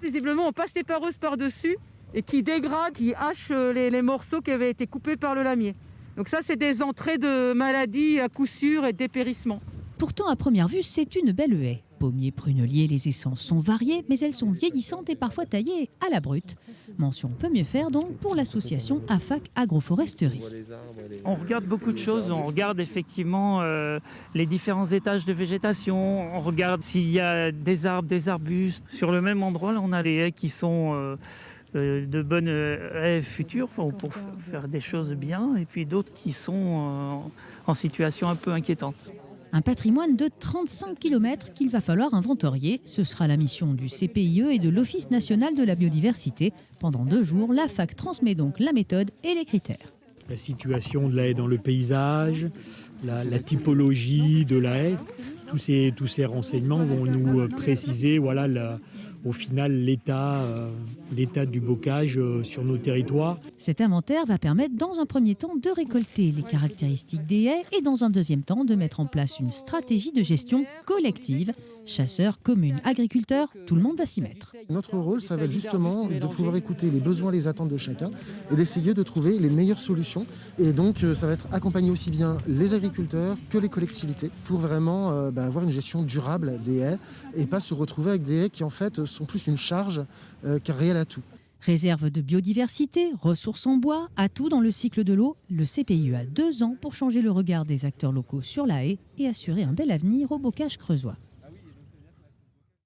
Visiblement, on passe les pareuses par-dessus et qui dégradent, qui hachent les morceaux qui avaient été coupés par le lamier. Donc ça, c'est des entrées de maladies à coup sûr et de dépérissement. Pourtant, à première vue, c'est une belle haie. Pommiers, pruneliers, les essences sont variées, mais elles sont vieillissantes et parfois taillées à la brute. Mention peut mieux faire donc pour l'association AFAC Agroforesterie. On regarde beaucoup de choses, on regarde effectivement les différents étages de végétation, on regarde s'il y a des arbres, des arbustes. Sur le même endroit, là, on a les haies qui sont de bonnes haies futures pour faire des choses bien, et puis d'autres qui sont en situation un peu inquiétante. Un patrimoine de 35 km qu'il va falloir inventorier. Ce sera la mission du CPIE et de l'Office national de la biodiversité. Pendant 2 jours, l'AFAC transmet donc la méthode et les critères. La situation de la haie dans le paysage, la typologie de la haie, tous ces renseignements vont nous préciser au final l'état du bocage sur nos territoires. Cet inventaire va permettre dans un premier temps de récolter les caractéristiques des haies et dans un deuxième temps de mettre en place une stratégie de gestion collective. Chasseurs, communes, agriculteurs, tout le monde va s'y mettre. Notre rôle, ça va être justement de pouvoir écouter les besoins, les attentes de chacun et d'essayer de trouver les meilleures solutions. Et donc, ça va être accompagner aussi bien les agriculteurs que les collectivités pour vraiment avoir une gestion durable des haies et pas se retrouver avec des haies qui en fait sont plus une charge qu'un réel atout. Réserve de biodiversité, ressources en bois, atouts dans le cycle de l'eau, le CPIE a 2 ans pour changer le regard des acteurs locaux sur la haie et assurer un bel avenir au bocage creusois.